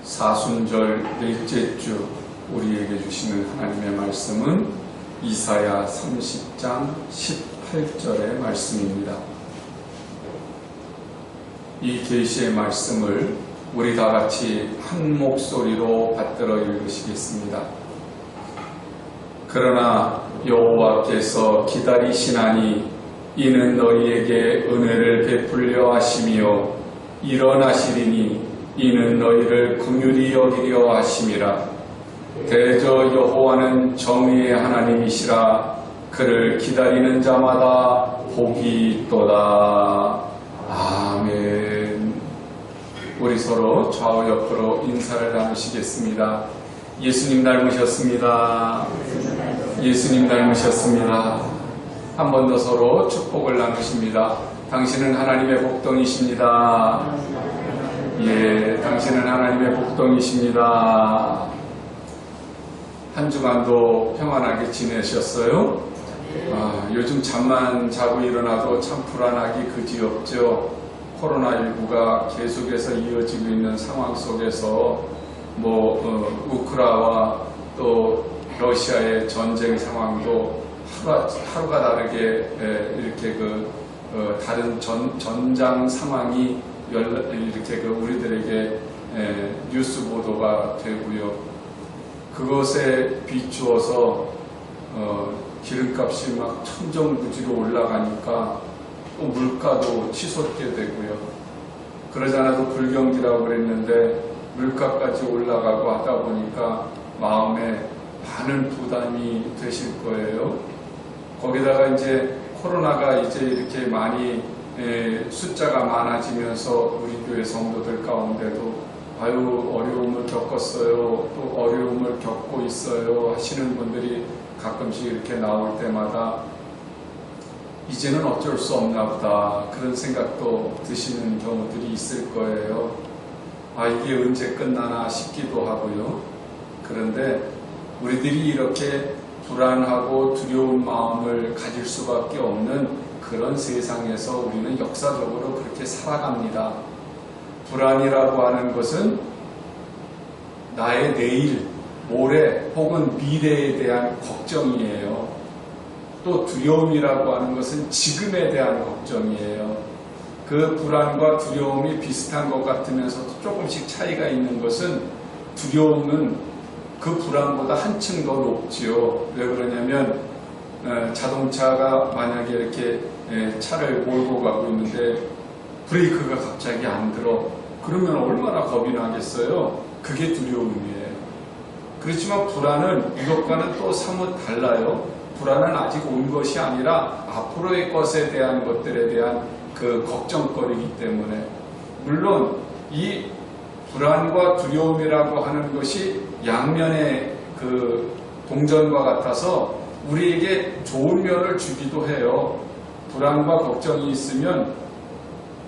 사순절 넷째 주 우리에게 주시는 하나님의 말씀은 이사야 30장 18절의 말씀입니다. 이 계시의 말씀을 우리 다 같이 한 목소리로 받들어 읽으시겠습니다. 그러나 여호와께서 기다리시나니 이는 너희에게 은혜를 베풀려 하시며 일어나시리니 이는 너희를 긍휼히 여기려 하심이라. 대저 여호와는 정의의 하나님이시라. 그를 기다리는 자마다 복이 있도다. 아멘. 우리 서로 좌우 옆으로 인사를 나누시겠습니다. 예수님 닮으셨습니다. 예수님 닮으셨습니다. 한 번 더 서로 축복을 나누십니다. 당신은 하나님의 복덩이십니다. 예, 당신은 하나님의 복덩이십니다. 한 주간도 평안하게 지내셨어요? 요즘 잠만 자고 일어나도 참 불안하기 그지없죠. 코로나19가 계속해서 이어지고 있는 상황 속에서 우크라와 또 러시아의 전쟁 상황도 하루가 다르게 이렇게 다른 전장 상황이 이렇게 우리들에게 뉴스 보도가 되고요. 그것에 비추어서 기름값이 막 천정부지로 올라가니까 또 물가도 치솟게 되고요. 그러지 않아도 불경기라고 그랬는데 물가까지 올라가고 하다 보니까 마음에 많은 부담이 되실 거예요. 거기다가 이제 코로나가 이제 이렇게 많이 숫자가 많아지면서 우리 교회 성도들 가운데도 어려움을 겪었어요. 또 어려움을 겪고 있어요 하시는 분들이 가끔씩 이렇게 나올 때마다 이제는 어쩔 수 없나 보다 그런 생각도 드시는 경우들이 있을 거예요. 이게 언제 끝나나 싶기도 하고요. 그런데 우리들이 이렇게 불안하고 두려운 마음을 가질 수밖에 없는 그런 세상에서 우리는 역사적으로 그렇게 살아갑니다. 불안이라고 하는 것은 나의 내일, 모레 혹은 미래에 대한 걱정이에요. 또 두려움이라고 하는 것은 지금에 대한 걱정이에요. 그 불안과 두려움이 비슷한 것 같으면서도 조금씩 차이가 있는 것은 두려움은 그 불안보다 한층 더 높지요. 왜 그러냐면 자동차가 만약에 이렇게 차를 몰고 가고 있는데 브레이크가 갑자기 안 들어. 그러면 얼마나 겁이 나겠어요? 그게 두려움이에요. 그렇지만 불안은 이것과는 또 사뭇 달라요. 불안은 아직 온 것이 아니라 앞으로의 것에 대한 것들에 대한 그 걱정거리이기 때문에 물론 이 불안과 두려움이라고 하는 것이 양면의 그 동전과 같아서 우리에게 좋은 면을 주기도 해요. 불안과 걱정이 있으면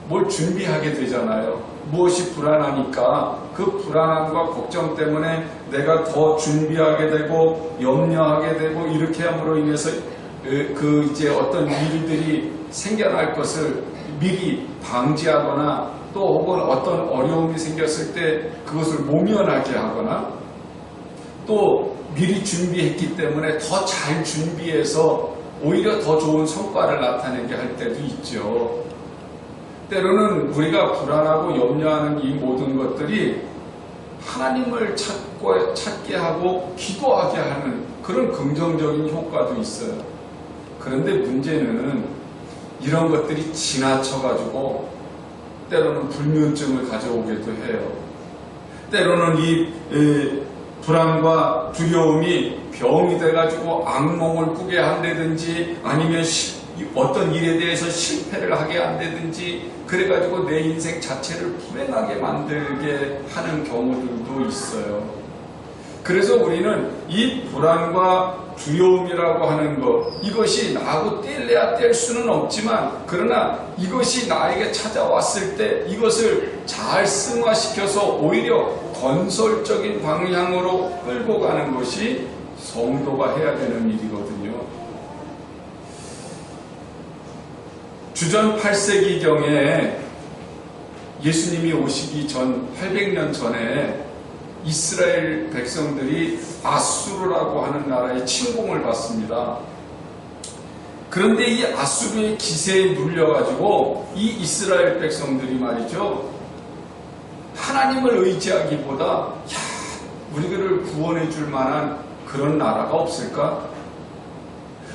뭘 준비하게 되잖아요. 무엇이 불안하니까 그 불안함과 걱정 때문에 내가 더 준비하게 되고 염려하게 되고 이렇게 함으로 인해서 이제 어떤 일들이 생겨날 것을 미리 방지하거나 또 혹은 어떤 어려움이 생겼을 때 그것을 모면하게 하거나 또 미리 준비했기 때문에 더 잘 준비해서 오히려 더 좋은 성과를 나타내게 할 때도 있죠. 때로는 우리가 불안하고 염려하는 이 모든 것들이 하나님을 찾게 하고 기도하게 하는 그런 긍정적인 효과도 있어요. 그런데 문제는 이런 것들이 지나쳐가지고 때로는 불면증을 가져오기도 해요. 때로는 이 불안과 두려움이 병이 돼가지고 악몽을 꾸게 한다든지 아니면 어떤 일에 대해서 실패를 하게 한다든지 그래가지고 내 인생 자체를 불행하게 만들게 하는 경우들도 있어요. 그래서 우리는 이 불안과 두려움이라고 하는 것 이것이 나하고 뗄래야 뗄 수는 없지만 그러나 이것이 나에게 찾아왔을 때 이것을 잘 승화시켜서 오히려 건설적인 방향으로 끌고 가는 것이 성도가 해야 되는 일이거든요. 주전 8세기경에 예수님이 오시기 전 800년 전에 이스라엘 백성들이 아수르라고 하는 나라의 침공을 받습니다. 그런데 이 아수르의 기세에 눌려가지고 이 이스라엘 백성들이 말이죠, 하나님을 의지하기보다 우리를 구원해 줄 만한 그런 나라가 없을까?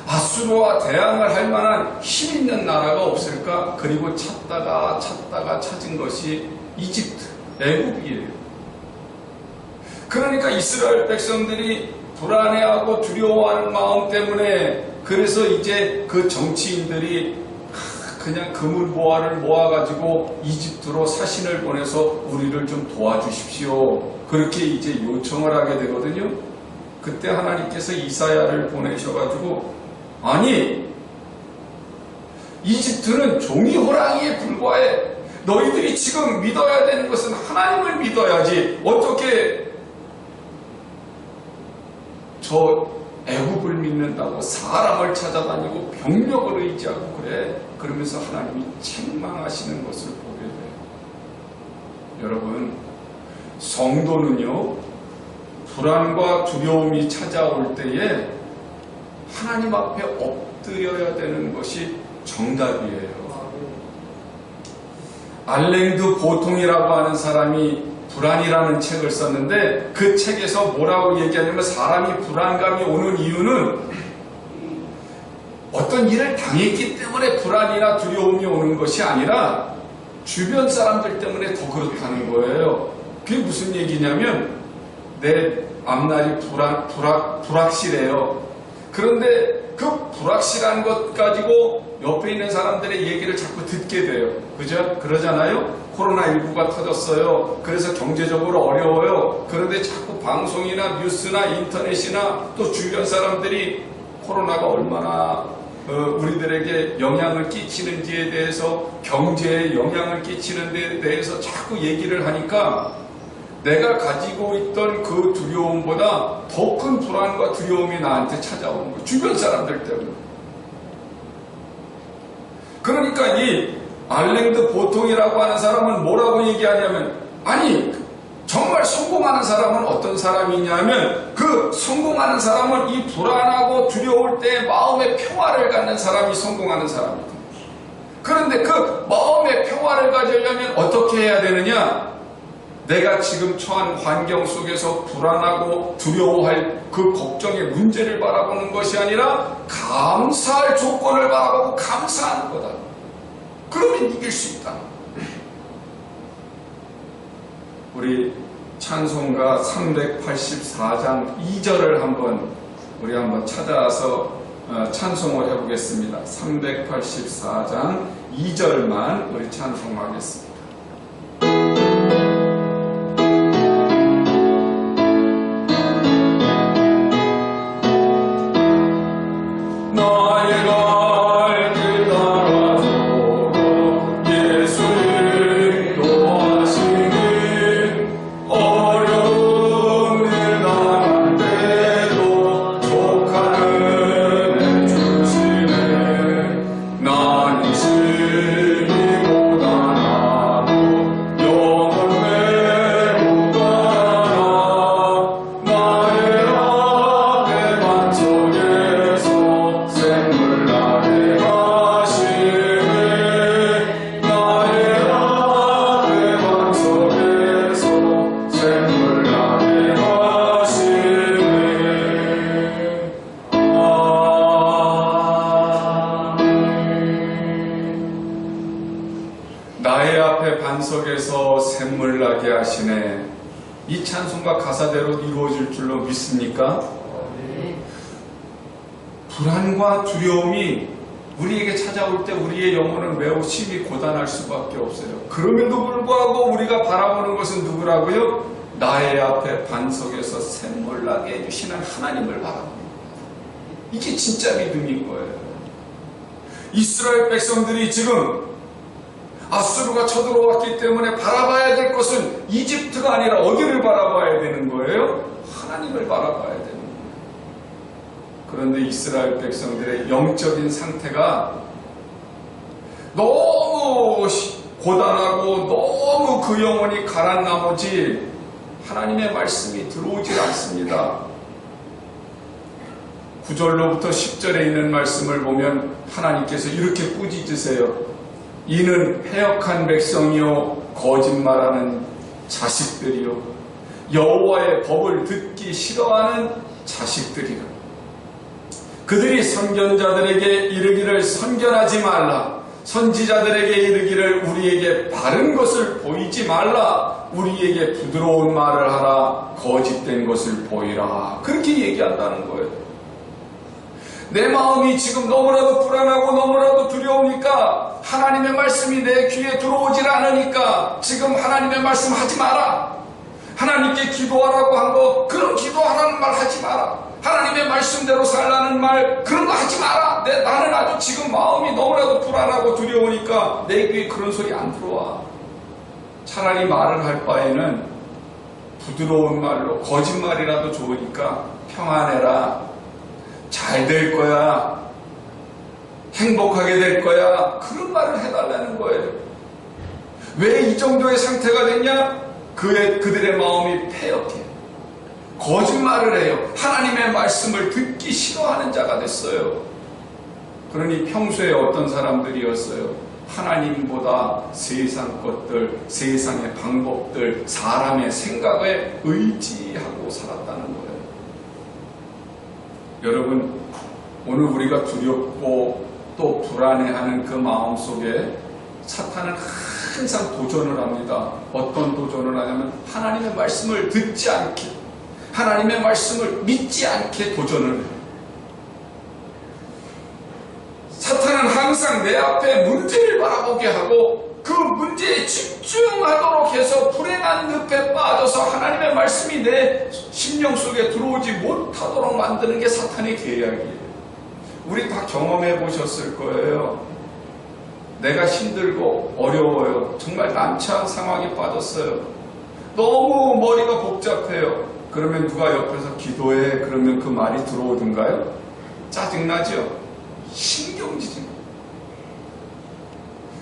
아수르와 대항을 할 만한 힘 있는 나라가 없을까? 그리고 찾다가 찾은 것이 이집트, 애굽이에요. 그러니까 이스라엘 백성들이 불안해하고 두려워하는 마음 때문에, 그래서 이제 그 정치인들이 그냥 금은보화를 모아가지고 이집트로 사신을 보내서 우리를 좀 도와주십시오, 그렇게 이제 요청을 하게 되거든요. 그때 하나님께서 이사야를 보내셔가지고, 아니, 이집트는 종이 호랑이에 불과해. 너희들이 지금 믿어야 되는 것은 하나님을 믿어야지. 어떻게 저 애굽을 믿는다고 사람을 찾아다니고 병력을 의지하고 그래? 그러면서 하나님이 책망하시는 것을 보게 돼요. 여러분, 성도는요, 불안과 두려움이 찾아올 때에 하나님 앞에 엎드려야 되는 것이 정답이에요. 알랭드 보통이라고 하는 사람이 불안이라는 책을 썼는데, 그 책에서 뭐라고 얘기하냐면, 사람이 불안감이 오는 이유는 어떤 일을 당했기 때문에 불안이나 두려움이 오는 것이 아니라 주변 사람들 때문에 더 그렇다는 거예요. 그게 무슨 얘기냐면, 내 앞날이 불확실해요. 그런데 그 불확실한 것 가지고 옆에 있는 사람들의 얘기를 자꾸 듣게 돼요. 그죠? 그러잖아요? 코로나19가 터졌어요. 그래서 경제적으로 어려워요. 그런데 자꾸 방송이나 뉴스나 인터넷이나 또 주변 사람들이 코로나가 얼마나 우리들에게 영향을 끼치는지에 대해서, 경제에 영향을 끼치는 데 대해서 자꾸 얘기를 하니까 내가 가지고 있던 그 두려움보다 더 큰 불안과 두려움이 나한테 찾아오는 거예요. 주변 사람들 때문에. 그러니까 이 알랭드 보통이라고 하는 사람은 뭐라고 얘기하냐면, 아니, 정말 성공하는 사람은 어떤 사람이냐면, 그 성공하는 사람은 이 불안하고 두려울 때 마음의 평화를 갖는 사람이 성공하는 사람입니다. 그런데 그 마음의 평화를 가지려면 어떻게 해야 되느냐? 내가 지금 처한 환경 속에서 불안하고 두려워할 그 걱정의 문제를 바라보는 것이 아니라 감사할 조건을 바라보고 감사하는 거다. 그러면 이길 수 있다. 우리 찬송가 384장 2절을 우리 한번 찾아서 찬송을 해보겠습니다. 384장 2절만 우리 찬송하겠습니다. 나의 앞에 반석에서 샘물 나게 하시네. 이 찬송가 가사대로 이루어질 줄로 믿습니까? 불안과 두려움이 우리에게 찾아올 때 우리의 영혼은 매우 심히 고단할 수밖에 없어요. 그럼에도 불구하고 우리가 바라보는 것은 누구라고요? 나의 앞에 반석에서 샘물 나게 해주시는 하나님을 바라봅니다. 이게 진짜 믿음인 거예요. 이스라엘 백성들이 지금 아수르가 쳐들어왔기 때문에 바라봐야 될 것은 이집트가 아니라 어디를 바라봐야 되는 거예요? 하나님을 바라봐야 되는 거예요. 그런데 이스라엘 백성들의 영적인 상태가 너무 고단하고 너무 그 영혼이 가란 나머지 하나님의 말씀이 들어오질 않습니다. 9절로부터 10절에 있는 말씀을 보면 하나님께서 이렇게 꾸짖으세요. 이는 패역한 백성이요 거짓말하는 자식들이요 여호와의 법을 듣기 싫어하는 자식들이라. 그들이 선견자들에게 이르기를 선견하지 말라. 선지자들에게 이르기를 우리에게 바른 것을 보이지 말라. 우리에게 부드러운 말을 하라. 거짓된 것을 보이라. 그렇게 얘기한다는 거예요. 내 마음이 지금 너무나도 불안하고 너무나도 두려우니까 하나님의 말씀이 내 귀에 들어오질 않으니까 지금 하나님의 말씀 하지 마라. 하나님께 기도하라고 한 거 그런 기도하라는 말 하지 마라. 하나님의 말씀대로 살라는 말 그런 거 하지 마라. 나는 아주 지금 마음이 너무나도 불안하고 두려우니까 내 귀에 그런 소리 안 들어와. 차라리 말을 할 바에는 부드러운 말로 거짓말이라도 좋으니까 평안해라. 잘 될 거야. 행복하게 될 거야. 그런 말을 해달라는 거예요. 왜 이 정도의 상태가 됐냐? 그들의 마음이 패역해. 거짓말을 해요. 하나님의 말씀을 듣기 싫어하는 자가 됐어요. 그러니 평소에 어떤 사람들이었어요? 하나님보다 세상 것들, 세상의 방법들, 사람의 생각에 의지하고 살았다는 거예요. 여러분, 오늘 우리가 두렵고 또 불안해하는 그 마음 속에 사탄은 항상 도전을 합니다. 어떤 도전을 하냐면 하나님의 말씀을 듣지 않게, 하나님의 말씀을 믿지 않게 도전을 해요. 사탄은 항상 내 앞에 문제를 바라보게 하고 그 문제에 집중하도록 해서 불행한 늪에 빠져서 하나님의 말씀이 내 심령 속에 들어오지 못하도록 만드는 게 사탄의 계략이에요. 우리 다 경험해 보셨을 거예요. 내가 힘들고 어려워요. 정말 난처한 상황에 빠졌어요. 너무 머리가 복잡해요. 그러면 누가 옆에서 기도해. 그러면 그 말이 들어오던가요? 짜증나죠? 신경질이.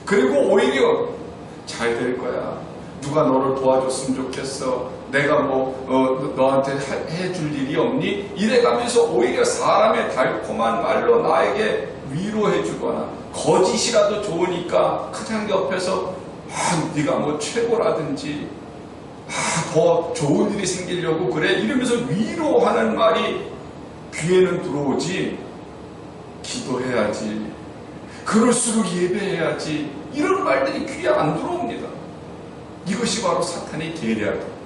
그리고 오히려 잘 될 거야. 누가 너를 도와줬으면 좋겠어. 내가 너한테 해줄 일이 없니? 이래가면서 오히려 사람의 달콤한 말로 나에게 위로해주거나 거짓이라도 좋으니까 그냥 옆에서 네가 최고라든지 더 좋은 일이 생기려고 그래 이러면서 위로하는 말이 귀에는 들어오지. 기도해야지. 그럴수록 예배해야지. 이런 말들이 귀에 안 들어옵니다. 이것이 바로 사탄의 계략이에요.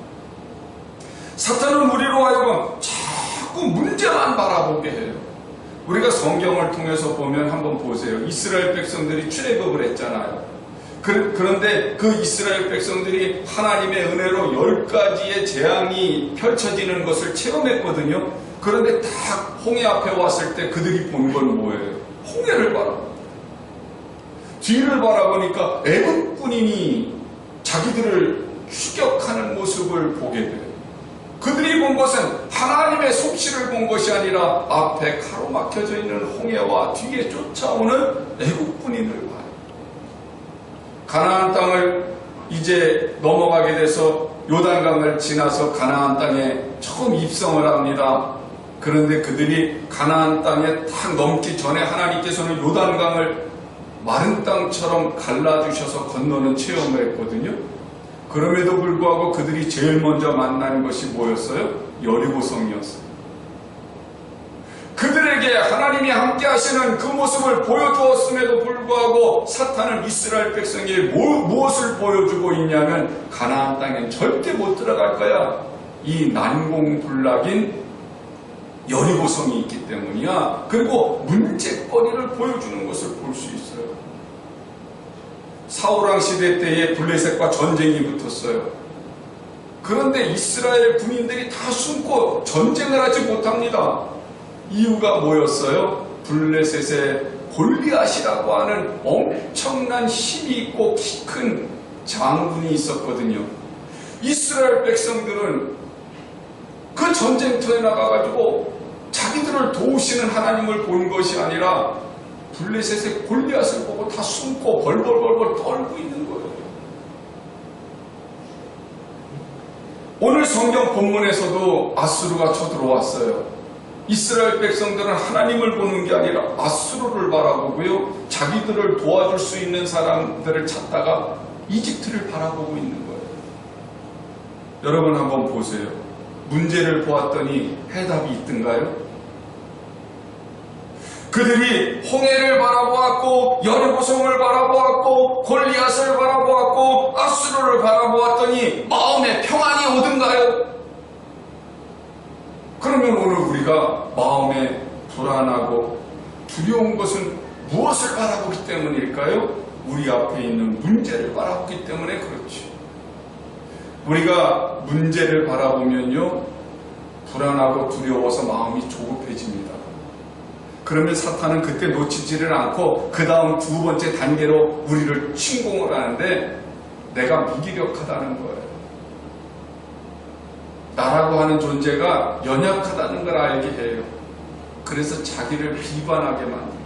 사탄은 우리로 하여금 자꾸 문제만 바라보게 해요. 우리가 성경을 통해서 보면 한번 보세요. 이스라엘 백성들이 출애굽을 했잖아요. 그런데 그 이스라엘 백성들이 하나님의 은혜로 10가지의 재앙이 펼쳐지는 것을 체험했거든요. 그런데 딱 홍해 앞에 왔을 때 그들이 본 건 뭐예요? 홍해를 바라봅니다. 뒤를 바라보니까 애굽 군인이 자기들을 추격하는 모습을 보게 돼요. 그들이 본 것은 하나님의 솜씨를 본 것이 아니라 앞에 가로막혀져 있는 홍해와 뒤에 쫓아오는 애굽 군인을 봐요. 가나안 땅을 이제 넘어가게 돼서 요단강을 지나서 가나안 땅에 처음 입성을 합니다. 그런데 그들이 가나안 땅에 딱 넘기 전에 하나님께서는 요단강을 마른 땅처럼 갈라주셔서 건너는 체험을 했거든요. 그럼에도 불구하고 그들이 제일 먼저 만난 것이 뭐였어요? 여리고성이었어요. 그들에게 하나님이 함께 하시는 그 모습을 보여주었음에도 불구하고 사탄은 이스라엘 백성에게 무엇을 보여주고 있냐면 가나안 땅엔 절대 못 들어갈 거야. 이 난공불락인 여리고성이 있기 때문이야. 그리고 문제거리를 보여주는 것을 볼 수 있어요. 사울왕 시대 때에 블레셋과 전쟁이 붙었어요. 그런데 이스라엘 군인들이 다 숨고 전쟁을 하지 못합니다. 이유가 뭐였어요? 블레셋에 골리앗이라고 하는 엄청난 힘이 있고 키 큰 장군이 있었거든요. 이스라엘 백성들은 그 전쟁터에 나가가지고 자기들을 도우시는 하나님을 본 것이 아니라 블레셋의 골리앗을 보고 다 숨고 벌벌벌벌 떨고 있는 거예요. 오늘 성경 본문에서도 아수르가 쳐들어왔어요. 이스라엘 백성들은 하나님을 보는 게 아니라 아수르를 바라보고요. 자기들을 도와줄 수 있는 사람들을 찾다가 이집트를 바라보고 있는 거예요. 여러분 한번 보세요. 문제를 보았더니 해답이 있던가요? 그들이 홍해를 바라보았고 여리고성을 바라보았고 골리앗을 바라보았고 아수르를 바라보았더니 마음에 평안이 오던가요? 그러면 오늘 우리가 마음에 불안하고 두려운 것은 무엇을 바라보기 때문일까요? 우리 앞에 있는 문제를 바라보기 때문에 그렇죠. 우리가 문제를 바라보면요, 불안하고 두려워서 마음이 조급해집니다. 그러면 사탄은 그때 놓치지를 않고 그 다음 두 번째 단계로 우리를 침공을 하는데 내가 무기력하다는 거예요. 나라고 하는 존재가 연약하다는 걸 알게 해요. 그래서 자기를 비관하게 만들어요.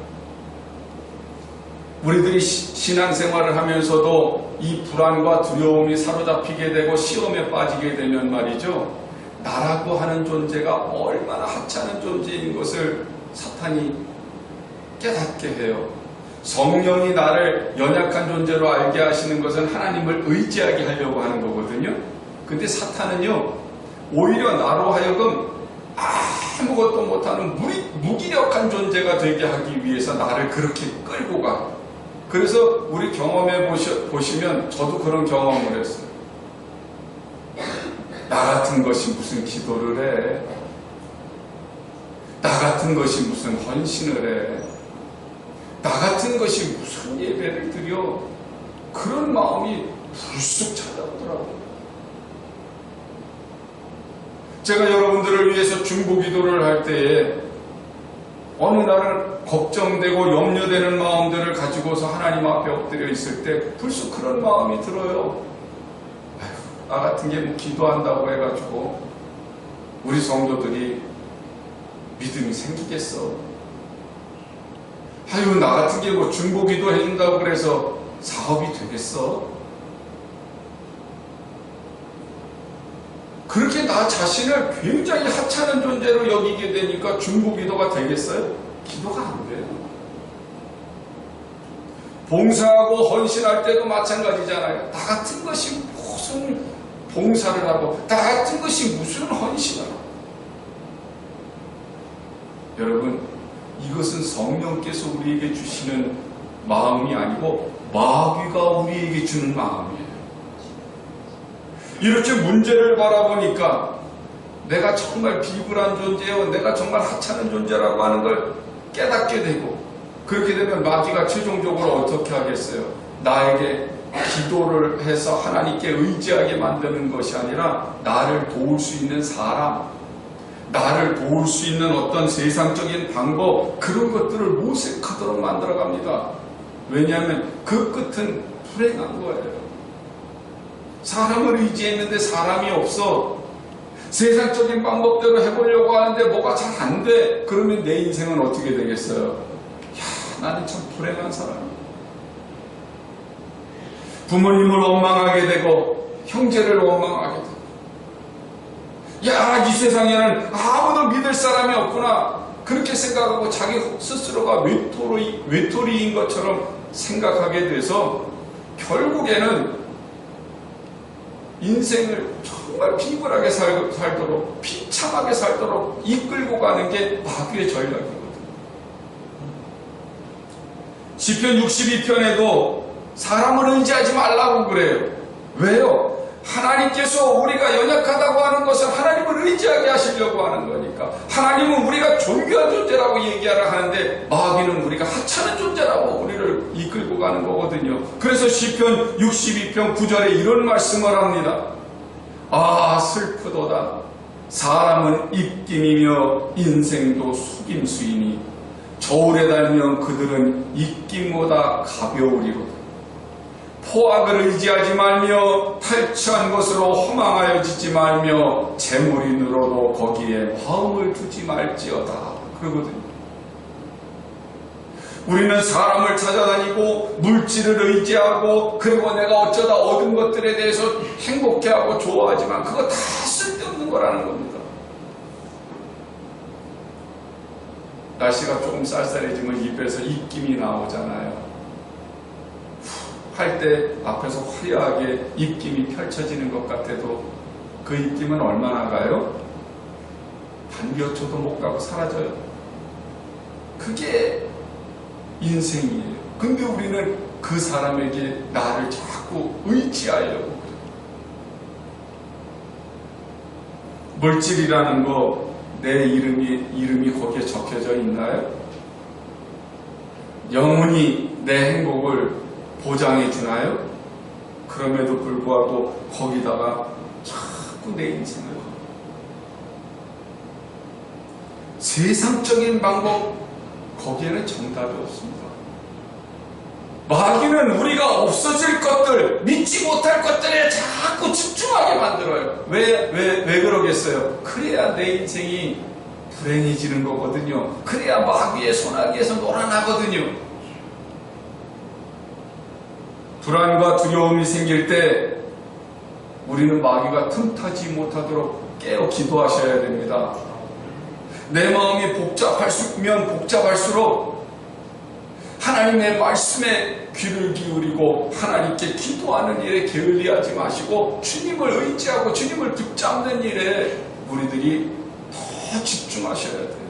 우리들이 신앙생활을 하면서도 이 불안과 두려움이 사로잡히게 되고 시험에 빠지게 되면 말이죠. 나라고 하는 존재가 얼마나 하찮은 존재인 것을 사탄이 깨닫게 해요. 성령이 나를 연약한 존재로 알게 하시는 것은 하나님을 의지하게 하려고 하는 거거든요. 근데 사탄은요, 오히려 나로 하여금 아무것도 못하는 무기력한 존재가 되게 하기 위해서 나를 그렇게 끌고 가. 그래서 우리 경험해 보시면 저도 그런 경험을 했어요. 나 같은 것이 무슨 기도를 해. 나 같은 것이 무슨 헌신을 해. 나 같은 것이 무슨 예배를 드려. 그런 마음이 불쑥 찾아오더라고요. 제가 여러분들을 위해서 중보기도를 할 때에 어느 날은 걱정되고 염려되는 마음들을 가지고서 하나님 앞에 엎드려 있을 때 불쑥 그런 마음이 들어요. 아휴, 나 같은 게 뭐 기도한다고 해가지고 우리 성도들이 믿음이 생기겠어. 아유, 나 같은 게 뭐 중보기도 해준다고 그래서 사업이 되겠어. 그렇게 나 자신을 굉장히 하찮은 존재로 여기게 되니까 중보기도가 되겠어요? 기도가 안 돼요. 봉사하고 헌신할 때도 마찬가지잖아요. 나 같은 것이 무슨 봉사를 하고 나 같은 것이 무슨 헌신을 하고. 여러분, 이것은 성령께서 우리에게 주시는 마음이 아니고 마귀가 우리에게 주는 마음이에요. 이렇게 문제를 바라보니까 내가 정말 비굴한 존재요, 내가 정말 하찮은 존재라고 하는 걸 깨닫게 되고, 그렇게 되면 마귀가 최종적으로 어떻게 하겠어요? 나에게 기도를 해서 하나님께 의지하게 만드는 것이 아니라 나를 도울 수 있는 사람, 나를 도울 수 있는 어떤 세상적인 방법, 그런 것들을 모색하도록 만들어갑니다. 왜냐하면 그 끝은 불행한 거예요. 사람을 의지했는데 사람이 없어. 세상적인 방법대로 해보려고 하는데 뭐가 잘 안 돼. 그러면 내 인생은 어떻게 되겠어요? 야, 나는 참 불행한 사람이야. 부모님을 원망하게 되고 형제를 원망하게 되고, 야, 이 세상에는 아무도 믿을 사람이 없구나. 그렇게 생각하고 자기 스스로가 외톨이인 것처럼 생각하게 돼서 결국에는 인생을 정말 비굴하게 살도록, 비참하게 살도록 이끌고 가는 게 마귀의 전략이거든요. 시편 62편에도 사람을 의지하지 말라고 그래요. 왜요? 하나님께서 우리가 연약하다고 하는 것은 하나님을 의지하게 하시려고 하는 거니까. 하나님은 우리가 존귀한 존재라고 얘기하라 하는데 마귀는 우리가 하찮은 존재라고 우리를 이끌고 가는 거거든요. 그래서 시편 62편 9절에 이런 말씀을 합니다. 아, 슬프도다. 사람은 입김이며 인생도 속임수이니 저울에 달면 그들은 입김보다 가벼우리로다. 포악을 의지하지 말며 탈취한 것으로 허망하여 짓지 말며 재물이 늘어도 거기에 마음을 두지 말지어다. 그러거든요. 우리는 사람을 찾아다니고 물질을 의지하고 그리고 내가 어쩌다 얻은 것들에 대해서 행복해하고 좋아하지만 그거 다 쓸데없는 거라는 겁니다. 날씨가 조금 쌀쌀해지면 입에서 입김이 나오잖아요. 할 때 앞에서 화려하게 입김이 펼쳐지는 것 같아도 그 입김은 얼마나 가요? 단 몇 초도 못 가고 사라져요. 그게 인생이에요. 근데 우리는 그 사람에게 나를 자꾸 의지하려고 그래요. 물질이라는 거, 내 이름이 거기에 적혀져 있나요? 영혼이 내 행복을 보장해 주나요? 그럼에도 불구하고 거기다가 자꾸 내 인생을 걸어요. 세상적인 방법, 거기에는 정답이 없습니다. 마귀는 우리가 없어질 것들, 믿지 못할 것들에 자꾸 집중하게 만들어요. 왜 그러겠어요? 그래야 내 인생이 불행해지는 거거든요. 그래야 마귀의 소나기에서 놀아나거든요. 불안과 두려움이 생길 때 우리는 마귀가 틈타지 못하도록 깨어 기도하셔야 됩니다. 내 마음이 복잡하면 복잡할수록 하나님의 말씀에 귀를 기울이고 하나님께 기도하는 일에 게을리하지 마시고 주님을 의지하고 주님을 붙잡는 일에 우리들이 더 집중하셔야 돼요.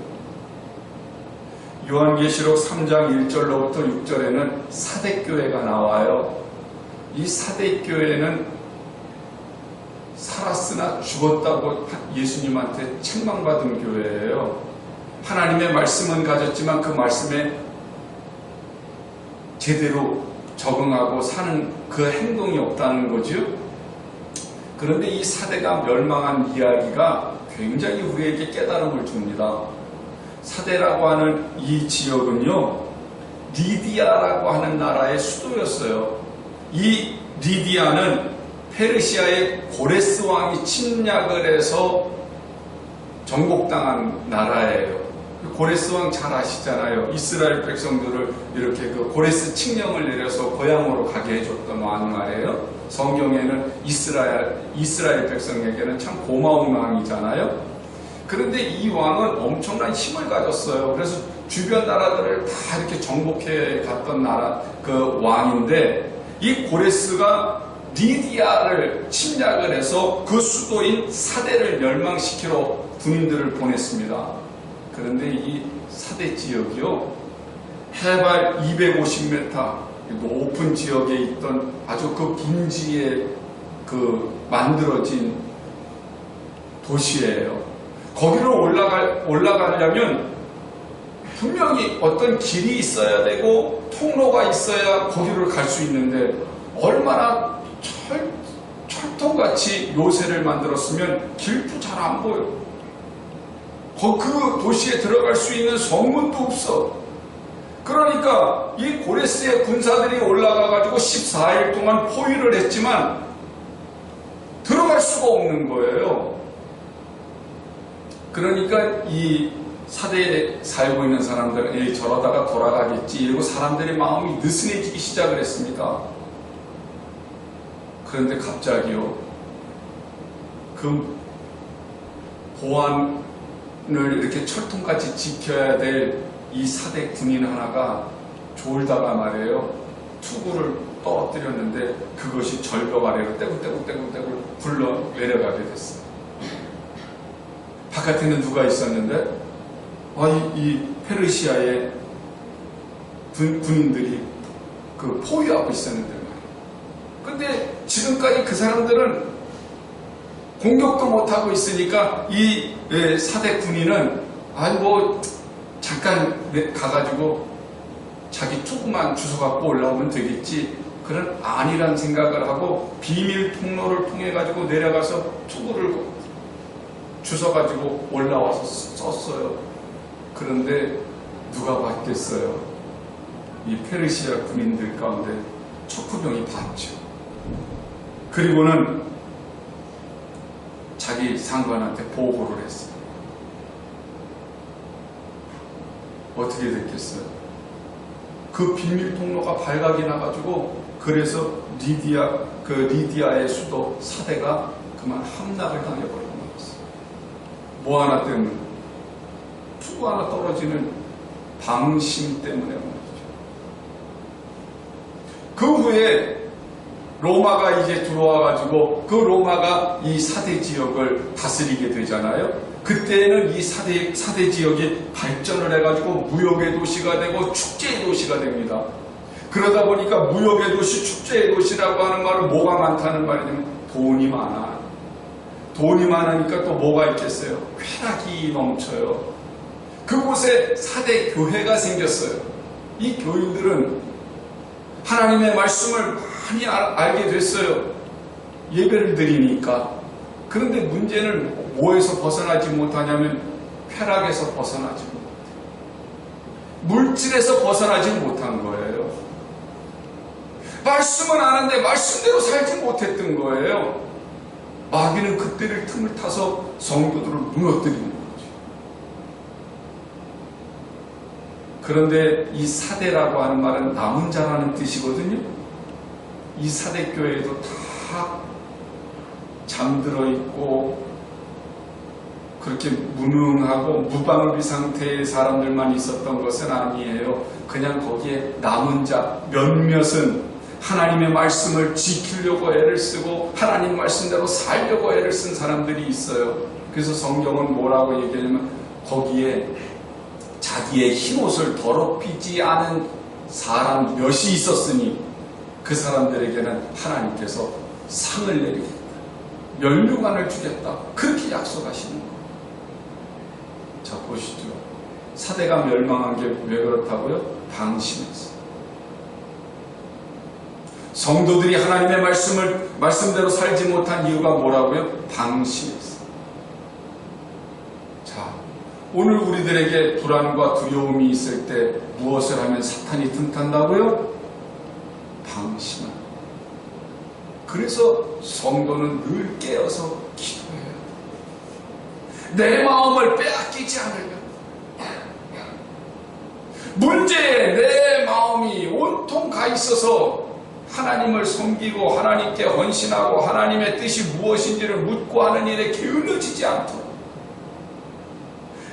요한계시록 3장 1절로부터 6절에는 사대교회가 나와요. 이 사대교회는 살았으나 죽었다고 예수님한테 책망받은 교회예요. 하나님의 말씀은 가졌지만 그 말씀에 제대로 적응하고 사는 그 행동이 없다는 거죠. 그런데 이 사대가 멸망한 이야기가 굉장히 우리에게 깨달음을 줍니다. 사대라고 하는 이 지역은요, 리디아라고 하는 나라의 수도였어요. 이 리디아는 페르시아의 고레스 왕이 침략을 해서 정복당한 나라예요. 고레스 왕 잘 아시잖아요. 이스라엘 백성들을 이렇게 그 고레스 칙령을 내려서 고향으로 가게 해줬던 왕 말이에요. 성경에는 이스라엘 백성에게는 참 고마운 왕이잖아요. 그런데 이 왕은 엄청난 힘을 가졌어요. 그래서 주변 나라들을 다 이렇게 정복해 갔던 나라 그 왕인데, 이 고레스가 리디아를 침략을 해서 그 수도인 사대를 멸망시키러 군인들을 보냈습니다. 그런데 이 사대 지역이요, 해발 250m 높은 지역에 있던 아주 그 분지에 만들어진 도시예요. 거기로 올라가려면 분명히 어떤 길이 있어야 되고 통로가 있어야 거기를 갈 수 있는데, 얼마나 철통같이 요새를 만들었으면 길도 잘 안 보여. 그 도시에 들어갈 수 있는 성문도 없어. 그러니까 이 고레스의 군사들이 올라가가지고 14일 동안 포위를 했지만 들어갈 수가 없는 거예요. 그러니까 이 사대에 살고 있는 사람들은 저러다가 돌아가겠지 이러고 사람들의 마음이 느슨해지기 시작을 했습니다. 그런데 갑자기요, 그 보안을 이렇게 철통같이 지켜야 될 이 사대 군인 하나가 졸다가 말이에요, 투구를 떨어뜨렸는데 그것이 절벽 아래로 떼굴떼굴 굴러 내려가게 됐어요. 바깥에는 누가 있었는데 이 페르시아의 군인들이 포위하고 있었는데 말이에요. 근데 지금까지 그 사람들은 공격도 못하고 있으니까 이 사대 군인은 잠깐 가가지고 자기 투구만 주워갖고 올라오면 되겠지, 그런 안일한 생각을 하고 비밀 통로를 통해 가지고 내려가서 투구를 주워가지고 올라와서 썼어요. 그런데 누가 봤겠어요? 이 페르시아 군인들 가운데 척후병이 봤죠. 그리고는 자기 상관한테 보고를 했어요. 어떻게 됐겠어요? 그 비밀 통로가 발각이 나가지고 그래서 리디아의 수도 사대가 그만 함락을 당해버리고 말았어요. 뭐 하나 때문에? 두 하나 떨어지는 방심 때문에 말이죠. 그 후에 로마가 이제 들어와가지고 그 로마가 이 사대 지역을 다스리게 되잖아요. 그때는 이 사대 지역이 발전을 해가지고 무역의 도시가 되고 축제의 도시가 됩니다. 그러다 보니까 무역의 도시, 축제의 도시라고 하는 말은 뭐가 많다는 말이냐면 돈이 많아. 돈이 많으니까 또 뭐가 있겠어요? 쾌락이 넘쳐요. 그곳에 사대 교회가 생겼어요. 이 교인들은 하나님의 말씀을 많이 알게 됐어요. 예배를 드리니까. 그런데 문제는 뭐에서 벗어나지 못하냐면 쾌락에서 벗어나지 못해요. 물질에서 벗어나지 못한 거예요. 말씀은 아는데 말씀대로 살지 못했던 거예요. 마귀는 그때를 틈을 타서 성도들을 무너뜨리는 거죠. 그런데 이 사대라고 하는 말은 남은 자라는 뜻이거든요. 이 사대교회에도 다 잠들어 있고 그렇게 무능하고 무방비 상태의 사람들만 있었던 것은 아니에요. 그냥 거기에 남은 자 몇몇은 하나님의 말씀을 지키려고 애를 쓰고 하나님 말씀대로 살려고 애를 쓴 사람들이 있어요. 그래서 성경은 뭐라고 얘기하냐면 거기에 자기의 흰옷을 더럽히지 않은 사람 몇이 있었으니 그 사람들에게는 하나님께서 상을 내리고 면류관을 주겠다. 그렇게 약속하시는 거예요. 자, 보시죠. 사대가 멸망한 게 왜 그렇다고요? 방심했어요. 성도들이 하나님의 말씀대로 살지 못한 이유가 뭐라고요? 방심했어요. 자, 오늘 우리들에게 불안과 두려움이 있을 때 무엇을 하면 사탄이 틈탄다고요? 방심합니다. 그래서 성도는 늘 깨어서 기도해요. 내 마음을 빼앗기지 않으려고. 문제에 내 마음이 온통 가 있어서 하나님을 섬기고 하나님께 헌신하고 하나님의 뜻이 무엇인지를 묻고 하는 일에 게을러지지 않도록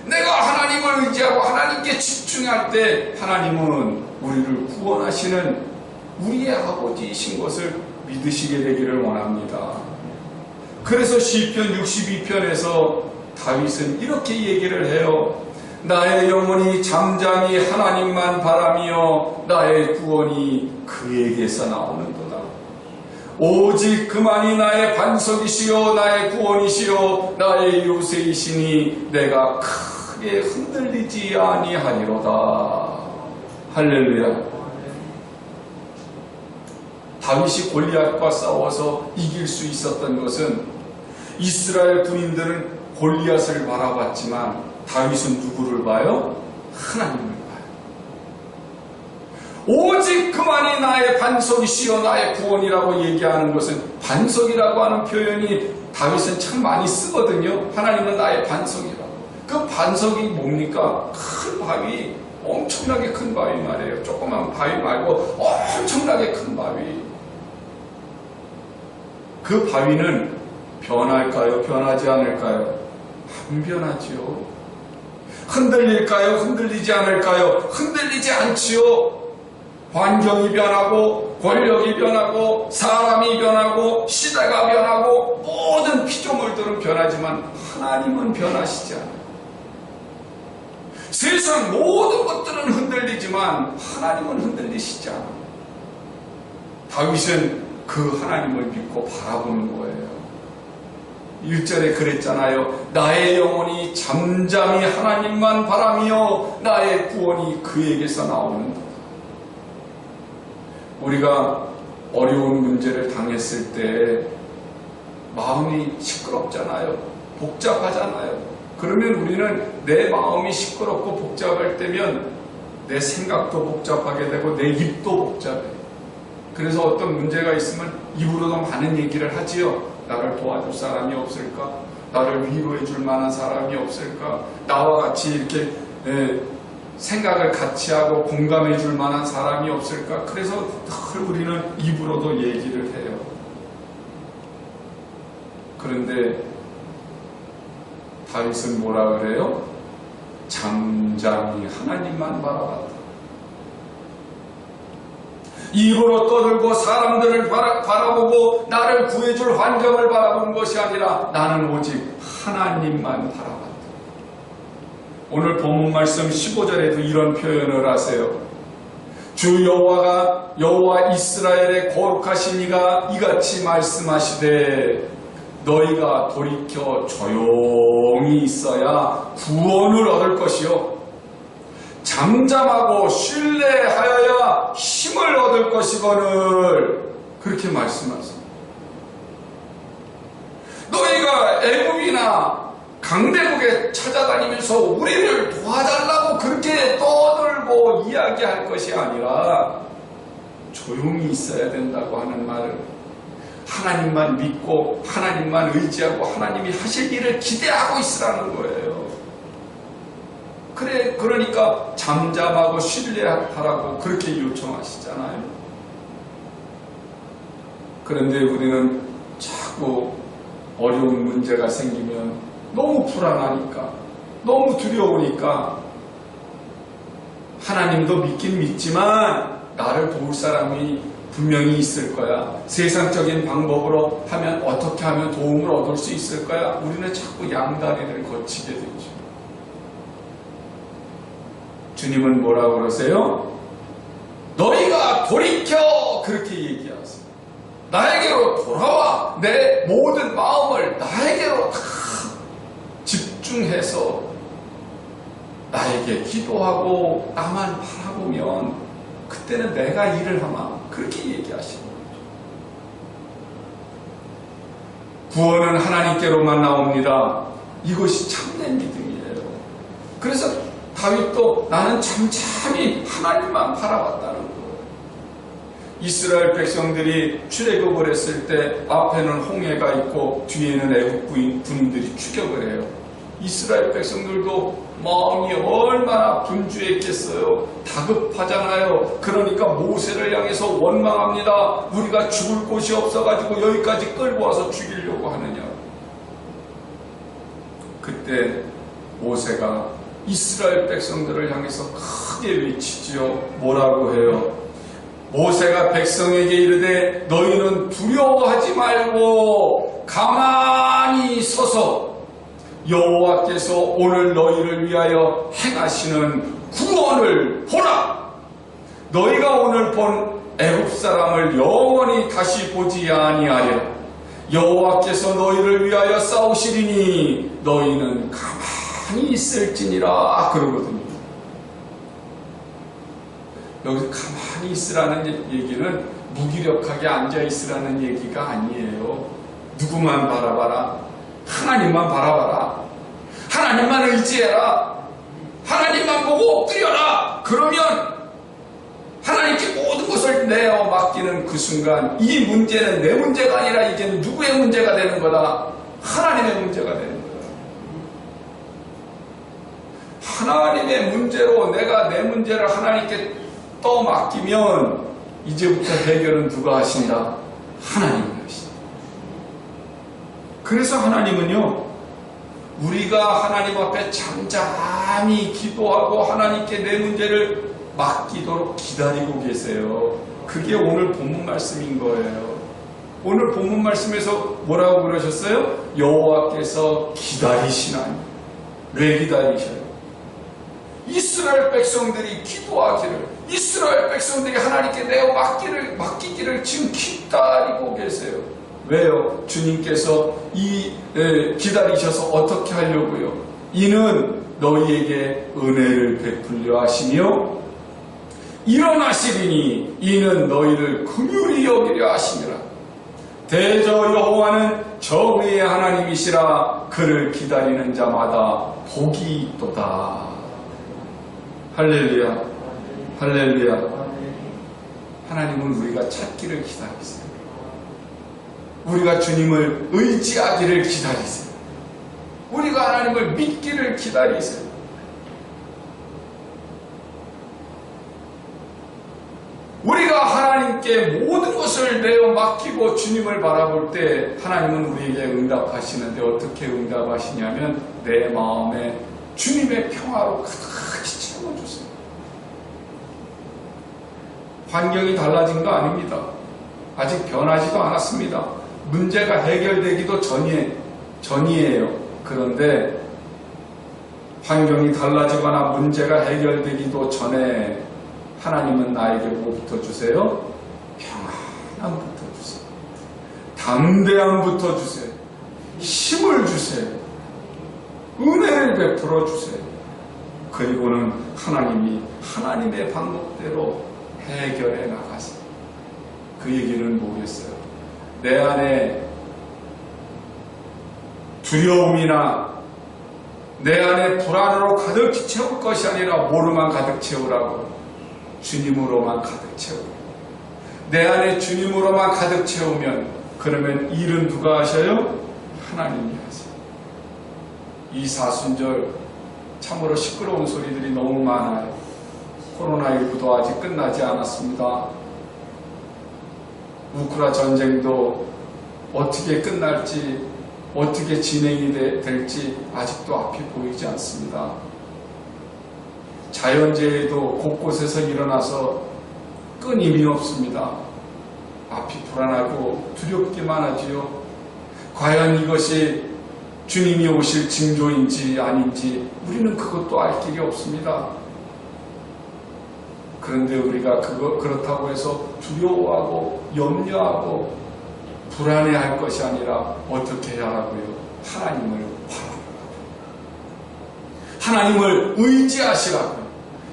내가 하나님을 의지하고 하나님께 집중할 때 하나님은 우리를 구원하시는 우리의 아버지이신 것을 믿으시게 되기를 원합니다. 그래서 시편 62편에서 다윗은 이렇게 얘기를 해요. 나의 영혼이 잠잠히 하나님만 바라며 나의 구원이 그에게서 나오는도다. 오직 그만이 나의 반석이시요 나의 구원이시요 나의 요새이시니 내가 크게 흔들리지 아니하리로다. 할렐루야. 다윗이 골리앗과 싸워서 이길 수 있었던 것은 이스라엘 군인들은 골리앗을 바라봤지만 다윗은 누구를 봐요? 하나님을 봐요. 오직 그만이 나의 반석이시여 나의 구원이라고 얘기하는 것은 반석이라고 하는 표현이 다윗은 참 많이 쓰거든요. 하나님은 나의 반석이라고. 그 반석이 뭡니까? 큰 바위, 엄청나게 큰 바위 말이에요. 조그만 바위 말고 엄청나게 큰 바위. 그 바위는 변할까요? 변하지 않을까요? 안 변하지요. 흔들릴까요? 흔들리지 않을까요? 흔들리지 않지요. 환경이 변하고 권력이 변하고 사람이 변하고 시대가 변하고 모든 피조물들은 변하지만 하나님은 변하시지 않아요. 세상 모든 것들은 흔들리지만 하나님은 흔들리시지 않아요. 다윗은 그 하나님을 믿고 바라보는 거예요. 1절에 그랬잖아요. 나의 영혼이 잠잠히 하나님만 바라며 나의 구원이 그에게서 나오는다. 우리가 어려운 문제를 당했을 때 마음이 시끄럽잖아요. 복잡하잖아요. 그러면 우리는 내 마음이 시끄럽고 복잡할 때면 내 생각도 복잡하게 되고 내 입도 복잡해요. 그래서 어떤 문제가 있으면 입으로도 많은 얘기를 하지요. 나를 도와줄 사람이 없을까? 나를 위로해 줄 만한 사람이 없을까? 나와 같이 이렇게 생각을 같이 하고 공감해 줄 만한 사람이 없을까? 그래서 늘 우리는 입으로도 얘기를 해요. 그런데 다윗은 뭐라 그래요? 잠잠히 하나님만 바라봤다. 입으로 떠들고 사람들을 바라보고 나를 구해줄 환경을 바라본 것이 아니라 나는 오직 하나님만 바라봤다. 오늘 본문 말씀 15절에도 이런 표현을 하세요. 주 여호와 이스라엘의 거룩하신 이가 이같이 말씀하시되 너희가 돌이켜 조용히 있어야 구원을 얻을 것이요 잠잠하고 신뢰하여야 힘을 얻을 것이거늘 그렇게 말씀하십니다. 너희가 애굽이나 강대국에 찾아다니면서 우리를 도와달라고 그렇게 떠들고 이야기할 것이 아니라 조용히 있어야 된다고 하는 말을 하나님만 믿고 하나님만 의지하고 하나님이 하실 일을 기대하고 있으라는 거예요. 그러니까 잠잠하고 신뢰하라고 그렇게 요청하시잖아요. 그런데 우리는 자꾸 어려운 문제가 생기면 너무 불안하니까 너무 두려우니까 하나님도 믿긴 믿지만 나를 도울 사람이 분명히 있을 거야. 세상적인 방법으로 하면 어떻게 하면 도움을 얻을 수 있을 거야. 우리는 자꾸 양다리를 거치게 되죠. 주님은 뭐라고 그러세요? 너희가 돌이켜 그렇게 얘기하세요. 나에게로 돌아와 내 모든 마음을 나에게로 다 집중해서 나에게 기도하고 나만 바라보면 그때는 내가 일을 하마 그렇게 얘기하시는 거죠. 구원은 하나님께로만 나옵니다. 이것이 참된 믿음이에요. 그래서 다윗도 나는 잠잠히 하나님만 바라봤다는 거예요. 이스라엘 백성들이 출애굽을 했을 때 앞에는 홍해가 있고 뒤에는 애국 군인들이 추격을 해요. 이스라엘 백성들도 마음이 얼마나 분주했겠어요. 다급하잖아요. 그러니까 모세를 향해서 원망합니다. 우리가 죽을 곳이 없어가지고 여기까지 끌고 와서 죽이려고 하느냐. 그때 모세가 이스라엘 백성들을 향해서 크게 외치지요. 뭐라고 해요? 모세가 백성에게 이르되 너희는 두려워하지 말고 가만히 서서 여호와께서 오늘 너희를 위하여 행하시는 구원을 보라. 너희가 오늘 본 애굽 사람을 영원히 다시 보지 아니하리라. 여호와께서 너희를 위하여 싸우시리니 너희는 가만히 있을지니라 그러거든요. 여기서 가만히 있으라는 얘기는 무기력하게 앉아있으라는 얘기가 아니에요. 누구만 바라봐라. 하나님만 바라봐라. 하나님만 의지해라. 하나님만 보고 엎드려라. 그러면 하나님께 모든 것을 내어 맡기는 그 순간 이 문제는 내 문제가 아니라 이제 누구의 문제가 되는 거다? 하나님의 문제가 되는 거다. 하나님의 문제로 내가 내 문제를 하나님께 떠맡기면 이제부터 해결은 누가 하신다? 하나님이 하신다. 그래서 하나님은요, 우리가 하나님 앞에 잠잠히 기도하고 하나님께 내 문제를 맡기도록 기다리고 계세요. 그게 오늘 본문 말씀인 거예요. 오늘 본문 말씀에서 뭐라고 그러셨어요? 여호와께서 기다리시나니. 왜 기다리셔요? 이스라엘 백성들이 기도하기를, 이스라엘 백성들이 하나님께 내어 맡기기를 지금 기다리고 계세요. 왜요? 주님께서 기다리셔서 어떻게 하려고요? 이는 너희에게 은혜를 베풀려 하시며 일어나시리니 이는 너희를 긍휼히 여기려 하시니라. 대저 여호와는 정의의 하나님이시라. 그를 기다리는 자마다 복이 있도다. 할렐루야, 할렐루야. 하나님은 우리가 찾기를 기다리세요. 우리가 주님을 의지하기를 기다리세요. 우리가 하나님을 믿기를 기다리세요. 하나님께 모든 것을 내어 맡기고 주님을 바라볼 때 하나님은 우리에게 응답하시는데 어떻게 응답하시냐면 내 마음에 주님의 평화로 가득히 채워주세요. 환경이 달라진 거 아닙니다. 아직 변하지도 않았습니다. 문제가 해결되기도 전이에요. 그런데 환경이 달라지거나 문제가 해결되기도 전에 하나님은 나에게 뭐부터 주세요? 평안함부터 주세요. 담대함부터 주세요. 힘을 주세요. 은혜를 베풀어 주세요. 그리고는 하나님이 하나님의 방법대로 해결해 나가세요. 그 얘기는 뭐겠어요? 내 안에 두려움이나 내 안에 불안으로 가득 채울 것이 아니라 뭐로만 가득 채우라고? 주님으로만 가득 채우고 내 안에 주님으로만 가득 채우면 그러면 일은 누가 하셔요? 하나님이 하세요. 이 사순절 참으로 시끄러운 소리들이 너무 많아요. 코로나19도 아직 끝나지 않았습니다. 우크라 전쟁도 어떻게 끝날지 어떻게 진행이 될지 아직도 앞이 보이지 않습니다. 자연재해도 곳곳에서 일어나서 끊임이 없습니다. 앞이 불안하고 두렵기만 하지요. 과연 이것이 주님이 오실 징조인지 아닌지 우리는 그것도 알 길이 없습니다. 그런데 우리가 그렇다고 해서 두려워하고 염려하고 불안해할 것이 아니라 어떻게 해야 하고요? 하나님을 바라보라고. 하나님을 의지하시라고요.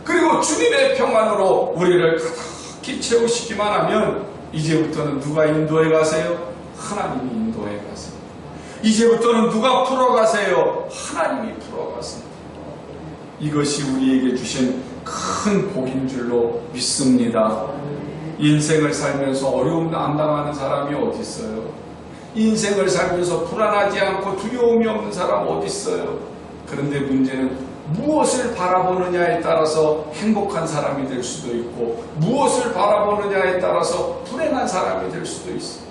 그리고 주님의 평안으로 우리를 가득히 채우시기만 하면 이제부터는 누가 인도해 가세요? 하나님이 인도해 가세요. 이제부터는 누가 풀어가세요? 하나님이 풀어가세요. 이것이 우리에게 주신 큰 복인 줄로 믿습니다. 인생을 살면서 어려움 안 당하는 사람이 어디 있어요? 인생을 살면서 불안하지 않고 두려움이 없는 사람 어디 있어요? 그런데 문제는 무엇을 바라보느냐에 따라서 행복한 사람이 될 수도 있고 무엇을 바라보느냐에 따라서 불행한 사람이 될 수도 있어요.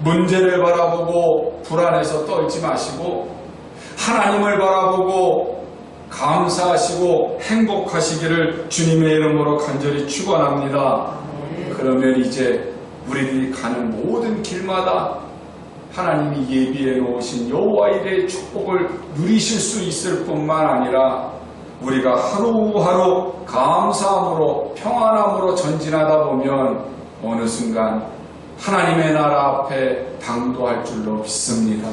문제를 바라보고 불안해서 떨지 마시고 하나님을 바라보고 감사하시고 행복하시기를 주님의 이름으로 간절히 축원합니다. 그러면 이제 우리들이 가는 모든 길마다 하나님이 예비해 놓으신 여호와 일의 축복을 누리실 수 있을 뿐만 아니라 우리가 하루하루 감사함으로 평안함으로 전진하다 보면 어느 순간 하나님의 나라 앞에 당도할 줄로 믿습니다.